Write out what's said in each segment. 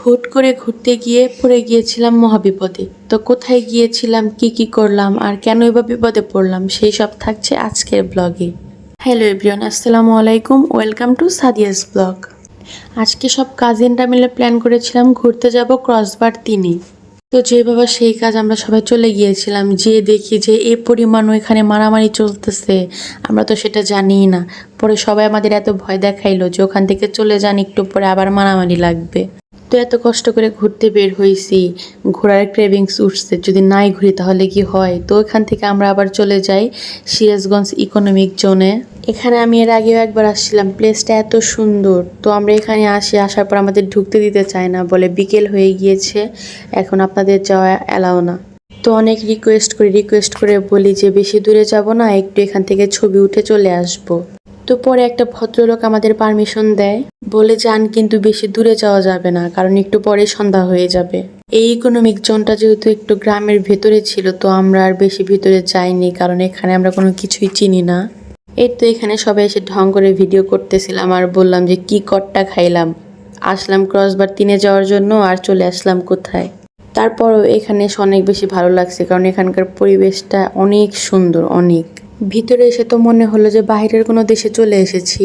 হুট করে ঘুরতে গিয়ে পড়ে গিয়েছিলাম মহাবিপদে। তো কোথায় গিয়েছিলাম, কি করলাম আর কেনই বা বিপদে পড়লাম, সেই সব থাকছে আজকের ব্লগে। হ্যালো এভরিওয়ান, আসসালামু আলাইকুম, ওয়েলকাম টু সাদিয়াস ব্লগ। আজকে সব কাজিনরা মিলে প্ল্যান করেছিলাম ঘুরতে যাব ক্রসবার 3-এ। তো যে বাবা সেই কাজ, আমরা সবাই চলে গিয়েছিলাম। যে দেখি যে এই পরিমাণ এখানে মারামারি চলতেছে, আমরা তো সেটা জানিই না। পরে সবাই আমাদের এত ভয় দেখাইলো যে ওখান থেকে চলে যান, একটু পরে আবার মারামারি লাগবে। তো এত কষ্ট করে ঘুরতে বের হয়েছি, ঘোরার ক্রেভিংস উঠছে, যদি নাই ঘুরি তাহলে কি হয়। তো এখান থেকে আমরা আবার চলে যাই সিরাজগঞ্জ ইকোনমিক জোনে। এখানে আমি এর আগেও একবার আসছিলাম, প্লেসটা এত সুন্দর। তো আমরা এখানে আসার পর আমাদের ঢুকতে দিতে চায় না, বলে বিকেল হয়ে গিয়েছে, এখন আপনাদের যাওয়া অ্যালাও না। তো অনেক রিকোয়েস্ট করে বলি যে বেশি দূরে যাব না, একটু এখান থেকে ছবি উঠে চলে আসবো। তো পরে একটা ভদ্রলোক আমাদের পারমিশন দেয়, বলে যান কিন্তু বেশি দূরে যাওয়া যাবে না, কারণ একটু পরে সন্ধ্যা হয়ে যাবে। এই ইকোনমিক জোনটা যেহেতু একটু গ্রামের ভেতরে ছিল, তো আমরা আর বেশি ভিতরে যাইনি, কারণ এখানে আমরা কোনো কিছুই চিনি না। এই তো এখানে সবাই এসে ঢং করে ভিডিও করতেছিলাম আর বললাম যে কি কট্টা খাইলাম, আসলাম ক্রসবার 3-এ যাওয়ার জন্য আর চলে আসলাম কোথায়। তারপরও এখানে এসে অনেক বেশি ভালো লাগছে, কারণ এখানকার পরিবেশটা অনেক সুন্দর। অনেক ভিতরে এসে তো মনে হলো যে বাইরের কোনো দেশে চলে এসেছি।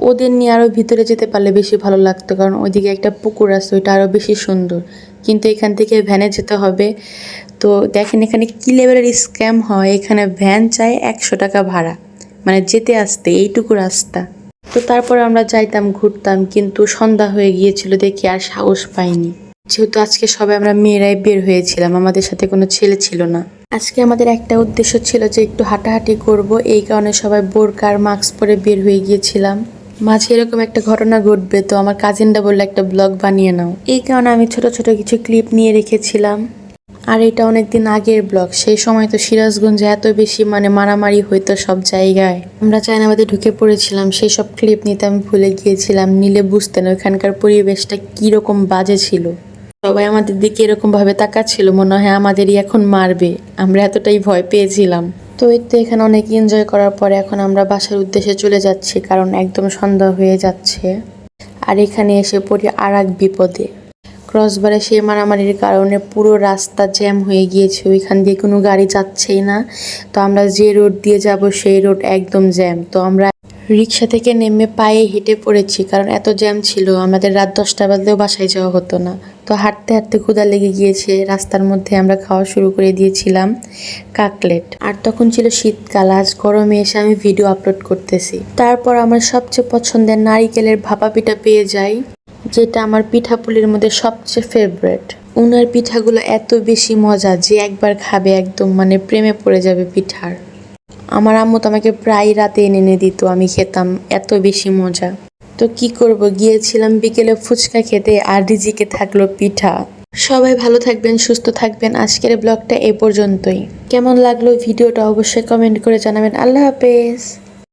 ওদের নিয়ে আরও ভিতরে যেতে পারলে বেশি ভালো লাগতো, কারণ ওইদিকে একটা পুকুর আছে, ওইটা আরও বেশি সুন্দর। কিন্তু এখান থেকে ভ্যানে যেতে হবে। তো দেখেন এখানে কী লেভেলের স্ক্যাম হয়। এখানে ভ্যান চায় 100 টাকা ভাড়া, মানে যেতে আসতে এইটুকু রাস্তা। তো তারপর আমরা যাইতাম, ঘুরতাম, কিন্তু সন্ধ্যা হয়ে গিয়েছিল দেখি আর সাহস পাইনি। যেহেতু আজকে সবাই আমরা মেয়েরাই বের হয়েছিলাম, আমাদের সাথে কোনো ছেলে ছিল না। আজকে আমাদের একটা উদ্দেশ্য ছিল যে একটু হাঁটাহাঁটি করব, এই কারণে সবাই বোরকা আর মাস্ক পরে বের হয়ে গিয়েছিলাম। মাঝে এরকম একটা ঘটনা ঘটবে, তো আমার কাজিনটা বললো একটা ব্লগ বানিয়ে নাও, এই কারণে আমি ছোট ছোট কিছু ক্লিপ নিয়ে রেখেছিলাম। আর এটা অনেকদিন আগের ব্লগ, সেই সময় তো সিরাজগঞ্জে এত বেশি মারামারি হইতো সব জায়গায়। আমরা চায়নাবাদে ঢুকে পড়েছিলাম, সেই সব ক্লিপ নিতে আমি ভুলে গিয়েছিলাম, নিলে বুঝতেন ওইখানকার পরিবেশটা কীরকম বাজে ছিল। সবাই আমাদের দিকে এরকম ভাবে তাকাচ্ছিল, মনে হয় আমাদেরই এখন মারবে, আমরা এতটাই ভয় পেয়েছিলাম। তো এই তো এখানে অনেক এনজয় করার পরে এখন আমরা বাসার উদ্দেশ্যে চলে যাচ্ছি, কারণ একদম সন্ধ্যা হয়ে যাচ্ছে। আর এখানে এসে পড়ি আর এক বিপদে। ক্রসবারে সেই মারামারির কারণে পুরো রাস্তা জ্যাম হয়ে গিয়েছে, ওইখান দিয়ে কোনো গাড়ি যাচ্ছেই না। তো আমরা যে রোড দিয়ে যাব সেই রোড একদম জ্যাম। তো আমরা রিক্সা থেকে নেমে পায়ে হেঁটে পড়েছি, কারণ এত জ্যাম ছিল, আমাদের রাত 10টা বাজলেও বাসায় যাওয়া হতো না। তো হাঁটতে হাঁটতে ক্ষুধা লেগে গিয়েছে, রাস্তার মধ্যে আমরা খাওয়া শুরু করে দিয়েছিলাম কাকলেট। আর তখন ছিল শীতকাল, আজ গরমে এসে আমি ভিডিও আপলোড করতেছি। তারপর আমার সবচেয়ে পছন্দের নারিকেলের ভাপা পিঠা পেয়ে যাই, যেটা আমার পিঠাপুলির মধ্যে সবচেয়ে ফেভারেট। উনার পিঠাগুলো এত বেশি মজা যে একবার খাবে একদম প্রেমে পড়ে যাবে পিঠার। আমার আম্মু তো আমাকে প্রায় রাতে এনে দিত, আমি খেতাম, এত বেশি মজা। তো কি করব, গিয়েছিলাম বিকেলে ফুচকা খেতে, আর রিজিকে থাকলো পিঠা। সবাই ভালো থাকবেন, সুস্থ থাকবেন। আজকের ব্লগটা এ পর্যন্তই। কেমন লাগলো ভিডিওটা অবশ্যই কমেন্ট করে জানাবেন। আল্লাহ হাফেজ।